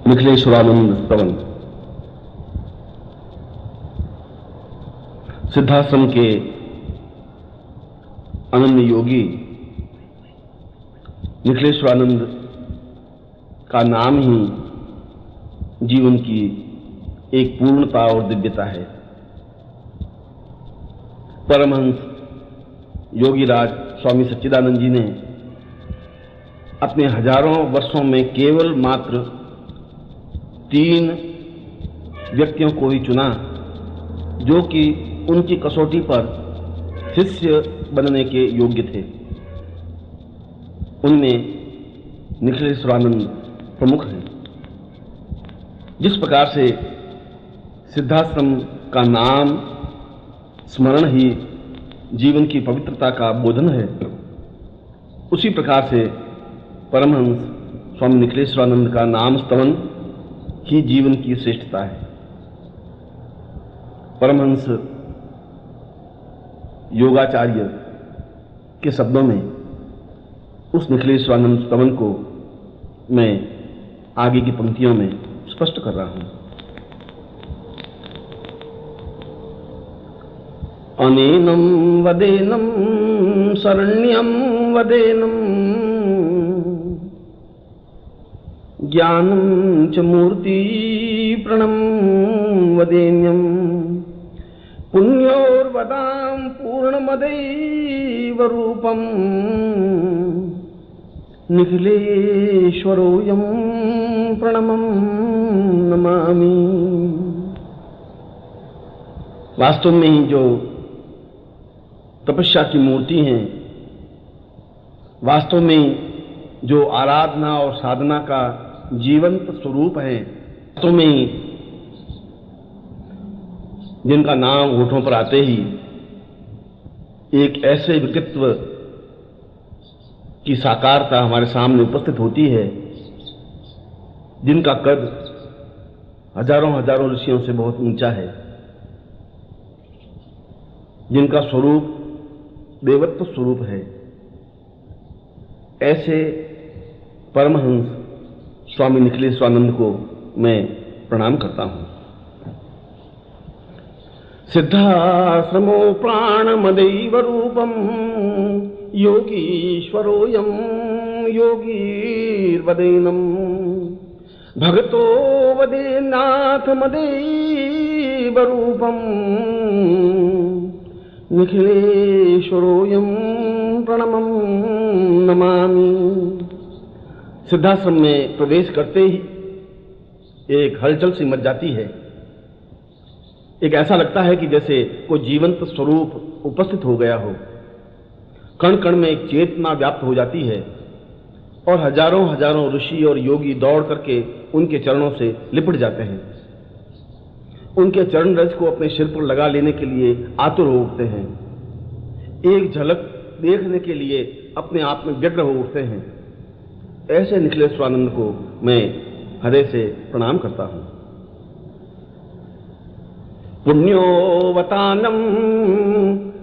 निखिलेश्वरानंद स्तवन। सिद्धाश्रम के अनन्य योगी निखिलेश्वरानंद का नाम ही जीवन की एक पूर्णता और दिव्यता है। परमहंस योगीराज स्वामी सच्चिदानंद जी ने अपने हजारों वर्षों में केवल मात्र 3 व्यक्तियों को ही चुना जो कि उनकी कसौटी पर शिष्य बनने के योग्य थे। उनमें निखिलेश्वरानंद प्रमुख हैं। जिस प्रकार से सिद्धाश्रम का नाम स्मरण ही जीवन की पवित्रता का बोधन है, उसी प्रकार से परमहंस स्वामी निखिलेश्वरानंद का नाम स्तवन ही जीवन की श्रेष्ठता है। परमहंस योगाचार्य के शब्दों में उस निखिलेश्वरानंद स्तवन को मैं आगे की पंक्तियों में स्पष्ट कर रहा हूं। अनेनं वदेनं शरण्यं वदेनं ज्ञानं च मूर्ति प्रणं वदेन्यं पुण्योर्वदां पूर्णमदैव रूपं निखिलेश्वरोऽयं प्रणमं नमामि। वास्तव में ही जो तपस्या की मूर्ति हैं, वास्तव में जो आराधना और साधना का जीवंत स्वरूप है, वास्तव में ही जिनका नाम होठों पर आते ही एक ऐसे व्यक्तित्व की साकारता हमारे सामने उपस्थित होती है जिनका कद हजारों हजारों ऋषियों से बहुत ऊंचा है, जिनका स्वरूप देवत्व स्वरूप है। ऐसे परमहंस स्वामी निखिलेश्वरानंद को मैं प्रणाम करता हूं। सिद्धाश्रमो प्राणमदैव रूपं योगीश्वरोऽयं योगीर्वदेनं भगतो वदेन्नाथ मदैव रूपं निखिलेश्वरोऽयं प्रणमं नमामि। सिद्धाश्रम में प्रवेश करते ही एक हलचल सी मच जाती है। एक ऐसा लगता है कि जैसे कोई जीवंत स्वरूप उपस्थित हो गया हो। कण कण में एक चेतना व्याप्त हो जाती है और हजारों हजारों ऋषि और योगी दौड़ करके उनके चरणों से लिपट जाते हैं। उनके चरण रज को अपने सिर पर लगा लेने के लिए आतुर हो उठते हैं। एक झलक देखने के लिए अपने आप में व्यग्र हो उठते हैं। ऐसे निखिलेश्वरानंद को मैं हृदय से प्रणाम करता हूं। पुण्योवतानं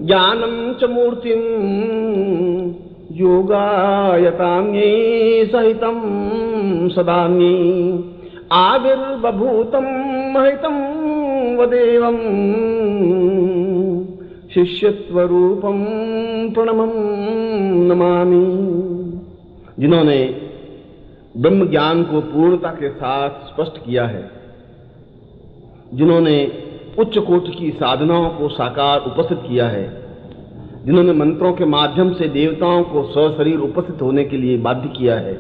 ज्ञानं च मूर्तिं योगायतान्यै सहितं सदान्यै आविर्बभूतं महितं वदेवं शिष्यत्वरूपं प्रणमं नमामि। जिन्होंने ब्रह्म ज्ञान को पूर्णता के साथ स्पष्ट किया है, जिन्होंने उच्च कोटि की साधनाओं को साकार उपस्थित किया है, जिन्होंने मंत्रों के माध्यम से देवताओं को सशरीर उपस्थित होने के लिए बाध्य किया है,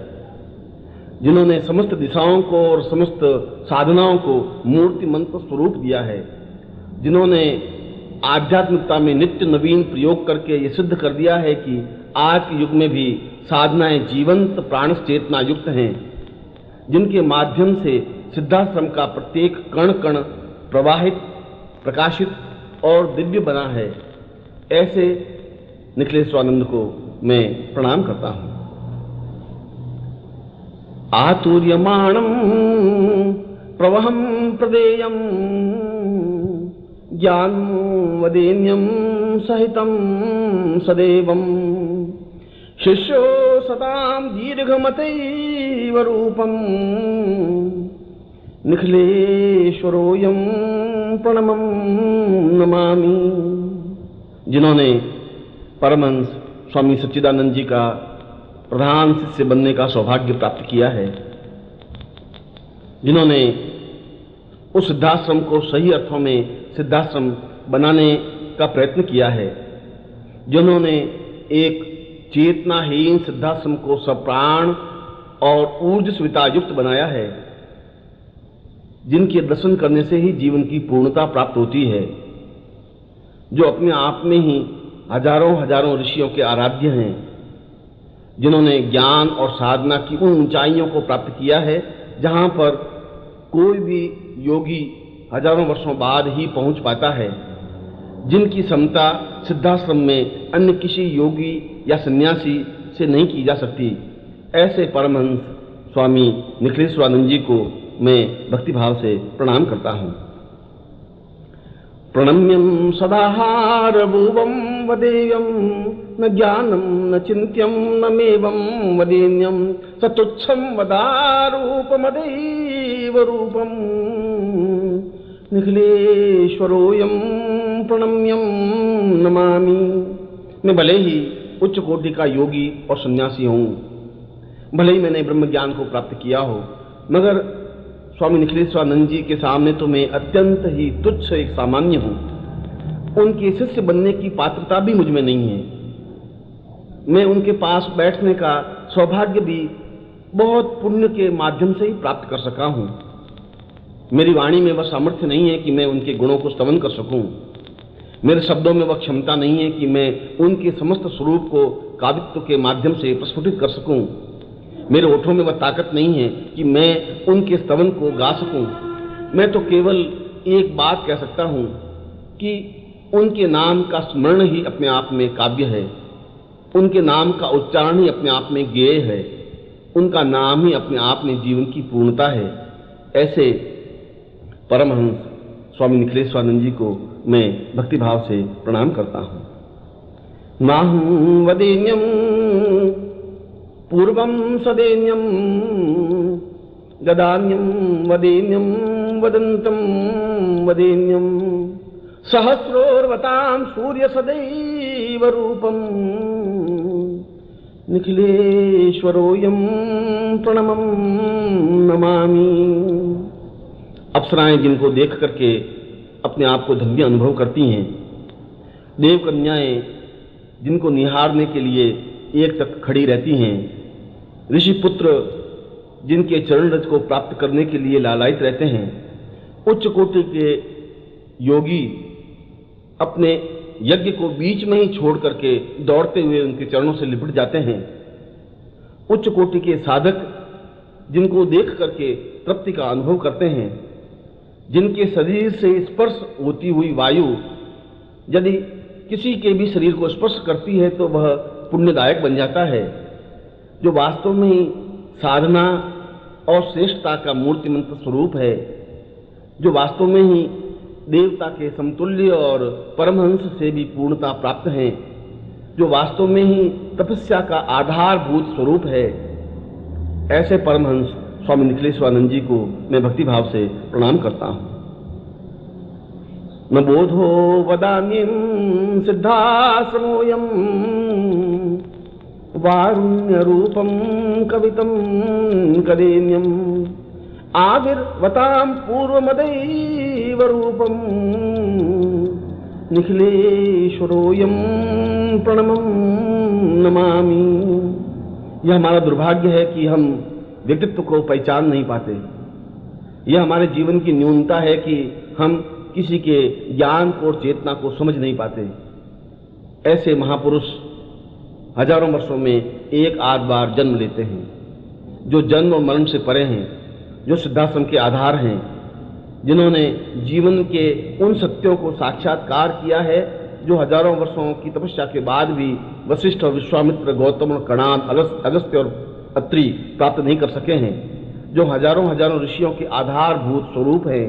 जिन्होंने समस्त दिशाओं को और समस्त साधनाओं को मूर्ति मंत्र स्वरूप दिया है, जिन्होंने आध्यात्मिकता में नित्य नवीन प्रयोग करके ये सिद्ध कर दिया है कि आज के युग में भी साधनाएं जीवंत प्राण चेतना युक्त हैं, जिनके माध्यम से सिद्धाश्रम का प्रत्येक कण कण प्रवाहित, प्रकाशित और दिव्य बना है, ऐसे निखिलेश्वरानंद को मैं प्रणाम करता हूं। आतुर्यमाणं प्रवहं प्रदेयं ज्ञानं वदेन्यं सहितं सदैवं शिष्यो सतां दीर्घमतैव रूपं निखिलेश्वरोऽयं प्रणमं नमामि। जिन्होंने परमहंस स्वामी सच्चिदानंद जी का प्रधान शिष्य बनने का सौभाग्य प्राप्त किया है, जिन्होंने उस सिद्धाश्रम को सही अर्थों में सिद्धाश्रम बनाने का प्रयत्न किया है, जिन्होंने एक चेतनाहीन सिद्धाश्रम को सप्राण और ऊर्जस्विता युक्त बनाया है, जिनके दर्शन करने से ही जीवन की पूर्णता प्राप्त होती है, जो अपने आप में ही हजारों हजारों ऋषियों के आराध्य हैं, जिन्होंने ज्ञान और साधना की उन ऊंचाइयों को प्राप्त किया है जहां पर कोई भी योगी हजारों वर्षों बाद ही पहुंच पाता है, जिनकी क्षमता सिद्धाश्रम में अन्य किसी योगी या सन्यासी से नहीं की जा सकती, ऐसे परमहंस स्वामी निखिलेश्वरानंद जी को मैं भक्तिभाव से प्रणाम करता हूं। प्रणम्यं सदाहार भुवं वदेयं न ज्ञानं न चिन्त्यं न मेवं वदेन्यं सतुच्छं वदारूपमदैव रूपं निखिलेश्वरोऽयं प्रणम्यं नमामि। मैं भले ही उच्च कोटि का योगी और सन्यासी हूं, भले ही मैंने ब्रह्म ज्ञान को प्राप्त किया हो, मगर स्वामी निखिलेश्वरानंद जी के सामने तो मैं अत्यंत ही तुच्छ एक सामान्य हूं। उनके शिष्य बनने की पात्रता भी मुझ में नहीं है। मैं उनके पास बैठने का सौभाग्य भी बहुत पुण्य के माध्यम से ही प्राप्त कर सका हूं। मेरी वाणी में वह सामर्थ्य नहीं है कि मैं उनके गुणों को स्तवन कर सकूं। मेरे शब्दों में वह क्षमता नहीं है कि मैं उनके समस्त स्वरूप को काव्यत्व के माध्यम से प्रस्फुटित कर सकूं। मेरे ओठों में वह ताकत नहीं है कि मैं उनके स्तवन को गा सकूं। मैं तो केवल एक बात कह सकता हूं कि उनके नाम का स्मरण ही अपने आप में काव्य है, उनके नाम का उच्चारण ही अपने आप में गेय है, उनका नाम ही अपने आप में जीवन की पूर्णता है। ऐसे परमहंस स्वामी निखिलेश्वरानंद जी को मैं भक्तिभाव से प्रणाम करता हूं। नाहं वदेन्यं पूर्वं सदेन्यं गदान्यं वदेन्यं वदन्तं वदेन्यं सहस्रोर्वतां सूर्य सदैव रूपं निखिलेश्वरोऽयं प्रणमं नमामि। अप्सराएं जिनको देख करके अपने आप को धन्य अनुभव करती हैं, देव कन्याएं जिनको निहारने के लिए एक तक खड़ी रहती हैं, ऋषि पुत्र जिनके चरण रज को प्राप्त करने के लिए लालायित रहते हैं, उच्च कोटि के योगी अपने यज्ञ को बीच में ही छोड़ करके दौड़ते हुए उनके चरणों से लिपट जाते हैं, उच्च कोटि के साधक जिनको देख करके तृप्ति का अनुभव करते हैं, जिनके शरीर से स्पर्श होती हुई वायु यदि किसी के भी शरीर को स्पर्श करती है तो वह पुण्यदायक बन जाता है, जो वास्तव में ही साधना और श्रेष्ठता का मूर्तिमंत स्वरूप है, जो वास्तव में ही देवता के समतुल्य और परमहंस से भी पूर्णता प्राप्त हैं, जो वास्तव में ही तपस्या का आधारभूत स्वरूप है, ऐसे परमहंस स्वामी निखिलेश्वरानंद जी को मैं भक्तिभाव से प्रणाम करता हूं। न बोधो वदान्यं सिद्धाश्रमोऽयं वारुण्य रूपं कवितं कदेन्यं आविर्वतां पूर्वमदैव रूपं निखिलेश्वरोऽयं प्रणमं नमामि। यह हमारा दुर्भाग्य है कि हम व्यक्तित्व को पहचान नहीं पाते। यह हमारे जीवन की न्यूनता है कि हम किसी के ज्ञान को और चेतना को समझ नहीं पाते। ऐसे महापुरुष हजारों वर्षों में एक आध बार जन्म लेते हैं, जो जन्म और मरण से परे हैं, जो सिद्धाश्रम के आधार हैं, जिन्होंने जीवन के उन सत्यों को साक्षात्कार किया है जो हजारों वर्षों की तपस्या के बाद भी वशिष्ठ और विश्वामित्र, गौतम और कणाद, अगस्त्य और अत्रि प्राप्त नहीं कर सके हैं, जो हजारों हजारों ऋषियों के आधारभूत स्वरूप हैं।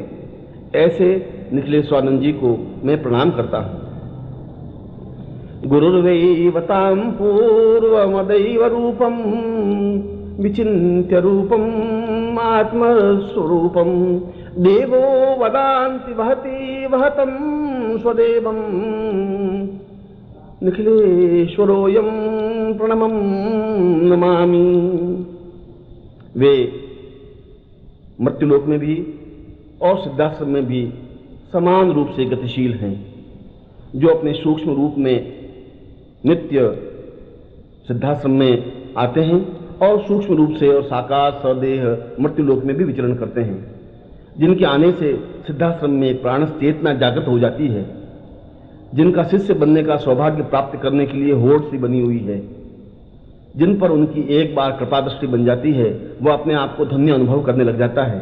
ऐसे निखिलेश्वरानंद जी को मैं प्रणाम करता हूं। गुरुर्वैवतां पूर्वमदैव रूपं विचिन्त्य रूपं आत्मस्वरूपम देवो वदान्ति वहति वहतं स्वदेवम निखिलेश्वरोऽयं प्रणमं नमामि। वे मृत्युलोक में भी और सिद्धाश्रम में भी समान रूप से गतिशील हैं। जो अपने सूक्ष्म रूप में नित्य सिद्धाश्रम में आते हैं और सूक्ष्म रूप से और साकार सदेह मृत्युलोक में भी विचरण करते हैं, जिनके आने से सिद्धाश्रम में प्राण चेतना जागृत हो जाती है, जिनका शिष्य बनने का सौभाग्य प्राप्त करने के लिए होड़ सी बनी हुई है, जिन पर उनकी एक बार कृपा दृष्टि बन जाती है, वह अपने आप को धन्य अनुभव करने लग जाता है।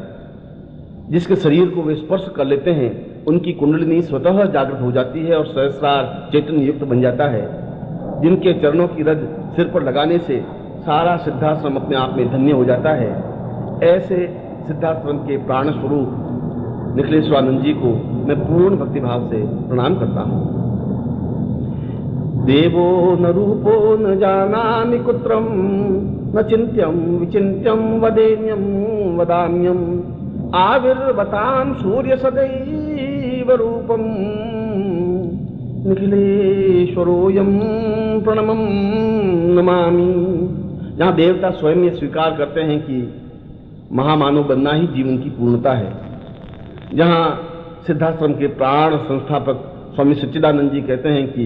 जिसके शरीर को वे स्पर्श कर लेते हैं, उनकी कुंडलिनी स्वतः जागृत हो जाती है और सहस्रार चैतन्य युक्त बन जाता है। जिनके चरणों की रज सिर पर लगाने से सारा सिद्धाश्रम अपने आप में धन्य हो जाता है, ऐसे सिद्धाश्रम के प्राण स्वरूप निखिलेश्वरानंद जी को मैं पूर्ण भक्तिभाव से प्रणाम करता हूँ। देवो न रूपो न जानामि कुत्रम न चिन्त्यं विचिन्त्यं वदेन्यं वदाम्यं आविर्वतां सूर्य सदैव रूपम निखिलेश्वरोऽयं प्रणमं नमामि। जहाँ देवता स्वयं ये स्वीकार करते हैं कि महामानव बनना ही जीवन की पूर्णता है, जहाँ सिद्धाश्रम के प्राण संस्थापक स्वामी सच्चिदानंद जी कहते हैं कि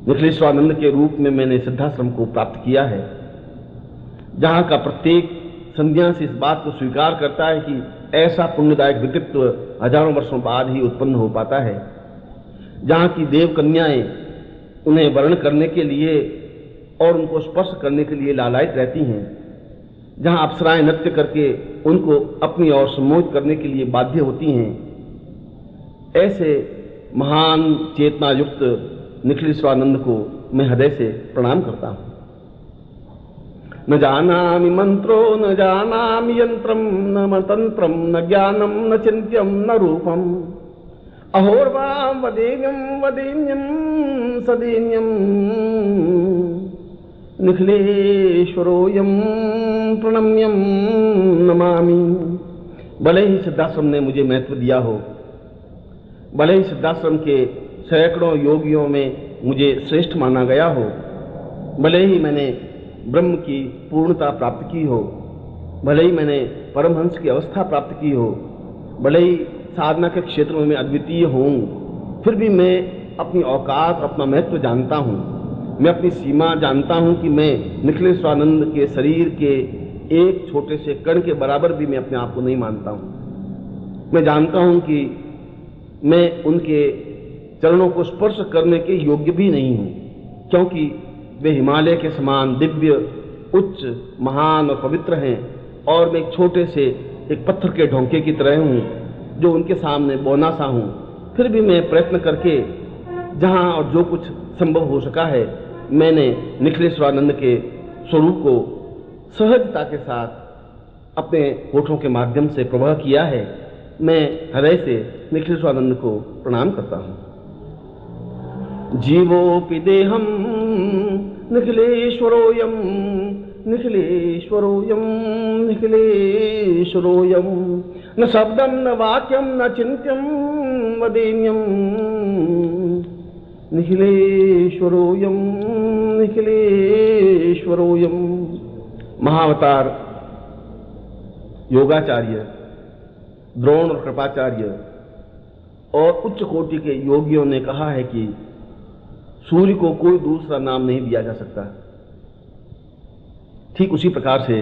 निखिलेश्वरानंद के रूप में मैंने सिद्धाश्रम को प्राप्त किया है, जहाँ का प्रत्येक संध्यांश इस बात को स्वीकार करता है कि ऐसा पुण्यदायक व्यक्तित्व हजारों वर्षों बाद ही उत्पन्न हो पाता है, जहाँ की देव कन्याएं उन्हें वर्ण करने के लिए और उनको स्पर्श करने के लिए लालायित रहती हैं, जहाँ अप्सराएं नृत्य करके उनको अपनी ओर सम्मोहित करने के लिए बाध्य होती हैं, ऐसे महान चेतना युक्त निखिलेश्वरानंद को मैं हृदय से प्रणाम करता हूँ। न जानामि मंत्रो न जानामि यंत्रम न मतंत्रम न ज्ञानम न चिंत्यम न रूपम अहोर्वां वदेन्यं वदेन्यं सदेन्यं निखिलेश्वरोऽयं प्रणम्यं नमामि। भले ही सिद्धाश्रम ने मुझे महत्व दिया हो, भले ही सिद्धाश्रम के सैकड़ों योगियों में मुझे श्रेष्ठ माना गया हो, भले ही मैंने ब्रह्म की पूर्णता प्राप्त की हो, भले ही मैंने परमहंस की अवस्था प्राप्त की हो, भले ही साधना के क्षेत्र में मैं अद्वितीय हूँ, फिर भी मैं अपनी औकात अपना महत्व जानता हूँ। मैं अपनी सीमा जानता हूँ कि मैं निखिलेश्वरानंद के शरीर के एक छोटे से कण के बराबर भी मैं अपने आप को नहीं मानता हूँ। मैं जानता हूँ कि मैं उनके चरणों को स्पर्श करने के योग्य भी नहीं हूँ, क्योंकि वे हिमालय के समान दिव्य उच्च महान और पवित्र हैं और मैं एक छोटे से एक पत्थर के ढोंके की तरह हूँ जो उनके सामने बौना सा हूँ। फिर भी मैं प्रयत्न करके जहाँ और जो कुछ संभव हो सका है, मैंने निखिलेश्वरानंद के स्वरूप को सहजता के साथ अपने होठों के माध्यम से प्रवाह किया है। मैं हृदय से निखिलेश्वरानंद को प्रणाम करता हूँ। जीवोऽपि देहं निखिलेश्वरोऽयं निखिलेश्वरोऽयं निखिलेश्वरोऽयं न शब्दं न वाक्यं न चिन्त्यं वदेन्यं निखिलेश्वरोऽयं निखिलेश्वरोऽयं। महाअवतार योगाचार्य द्रोण और कृपाचार्य और उच्च कोटि के योगियों ने कहा है कि सूर्य को कोई दूसरा नाम नहीं दिया जा सकता। ठीक उसी प्रकार से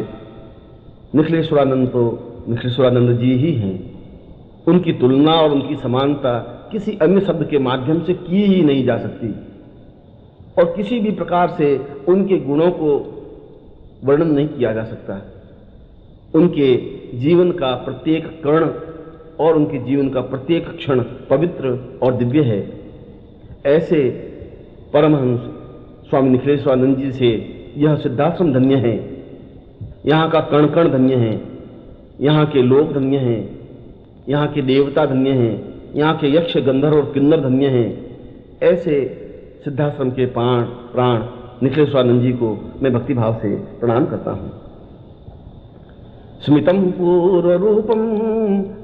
निखिलेश्वरानंद तो निखिलेश्वरानंद जी ही हैं। उनकी तुलना और उनकी समानता किसी अन्य शब्द के माध्यम से की ही नहीं जा सकती और किसी भी प्रकार से उनके गुणों को वर्णन नहीं किया जा सकता। उनके जीवन का प्रत्येक कण और उनके जीवन का प्रत्येक क्षण पवित्र और दिव्य है। ऐसे परमहंस स्वामी निखिलेश्वरानंद जी से यह सिद्धाश्रम धन्य है, यहाँ का कण कण धन्य है, यहाँ के लोग धन्य हैं, यहाँ के देवता धन्य हैं, यहाँ के यक्ष गंधर्व और किन्नर धन्य हैं। ऐसे सिद्धाश्रम के प्राण निखिलेश्वरानंद जी को मैं भक्तिभाव से प्रणाम करता हूँ। स्मितं पूर्वरूपं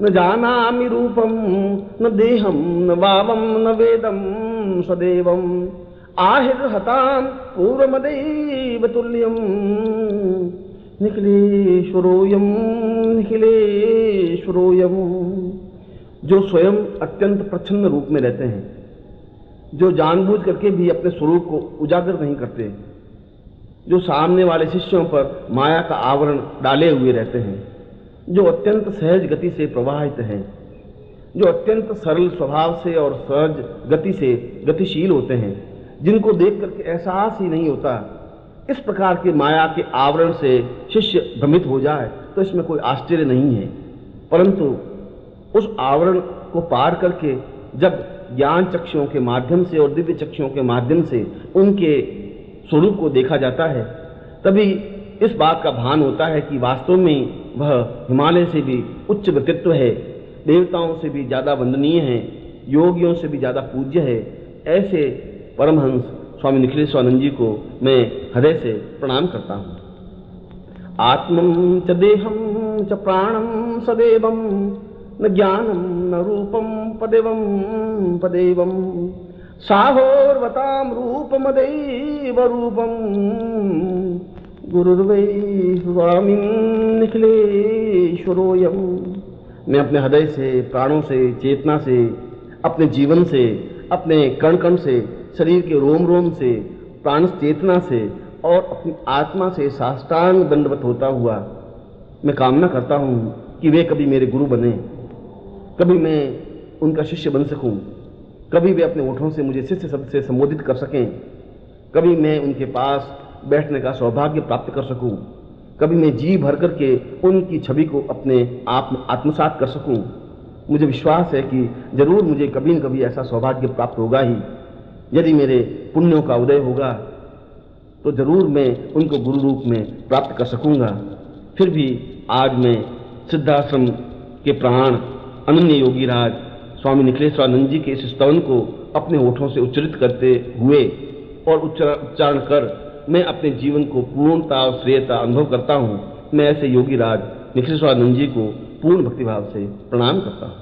न जानामि रूपं न देहं न वावं न वेदं सदैवं आहिर्हतां पूर्वमदैव तुल्यं निखिलेश्वरोऽयं निखिलेश्वरोऽयं। जो स्वयं अत्यंत प्रच्छन्न रूप में रहते हैं, जो जानबूझ करके भी अपने स्वरूप को उजागर नहीं करते, जो सामने वाले शिष्यों पर माया का आवरण डाले हुए रहते हैं, जो अत्यंत सहज गति से प्रवाहित हैं, जो अत्यंत सरल स्वभाव से और सहज गति से गतिशील होते हैं, जिनको देख करके एहसास ही नहीं होता, इस प्रकार के माया के आवरण से शिष्य भ्रमित हो जाए तो इसमें कोई आश्चर्य नहीं है। परंतु उस आवरण को पार करके जब ज्ञान चक्षुओं के माध्यम से और दिव्य चक्षुओं के माध्यम से उनके स्वरूप को देखा जाता है, तभी इस बात का भान होता है कि वास्तव में वह हिमालय से भी उच्च व्यक्तित्व है, देवताओं से भी ज़्यादा वंदनीय है, योगियों से भी ज़्यादा पूज्य है। ऐसे परमहंस स्वामी निखिलेश्वरानंद जी को मैं हृदय से प्रणाम करता हूँ। आत्मं च देहं च प्राणं सदैवं न ज्ञानं न रूपं पदेवं पदेवं साहोर्वतां रूपमदैव रूपं गुरुर्वै स्वामी निखिलेश्वरोऽयं। मैं अपने हृदय से, प्राणों से, चेतना से, अपने जीवन से, अपने कण कण से, शरीर के रोम रोम से, प्राण चेतना से और अपनी आत्मा से साष्टांग दंडवत होता हुआ मैं कामना करता हूँ कि वे कभी मेरे गुरु बने, कभी मैं उनका शिष्य बन सकूं, कभी वे अपने ओठों से मुझे शिष्य शब्द से संबोधित कर सकें, कभी मैं उनके पास बैठने का सौभाग्य प्राप्त कर सकूं, कभी मैं जी भर करके उनकी छवि को अपने आप में आत्मसात कर सकूं। मुझे विश्वास है कि जरूर मुझे कभी न कभी ऐसा सौभाग्य प्राप्त होगा ही। यदि मेरे पुण्यों का उदय होगा तो जरूर मैं उनको गुरु रूप में प्राप्त कर सकूंगा। फिर भी आज मैं सिद्धाश्रम के प्राण अनन्य योगी राज स्वामी निखिलेश्वरानंद जी के इस स्तवन को अपने होठों से उच्चरित करते हुए और उच्चारण कर मैं अपने जीवन को पूर्णता और श्रेयता अनुभव करता हूँ। मैं ऐसे योगी राज निखिलेश्वरानंद जी को पूर्ण भक्तिभाव से प्रणाम करता हूँ।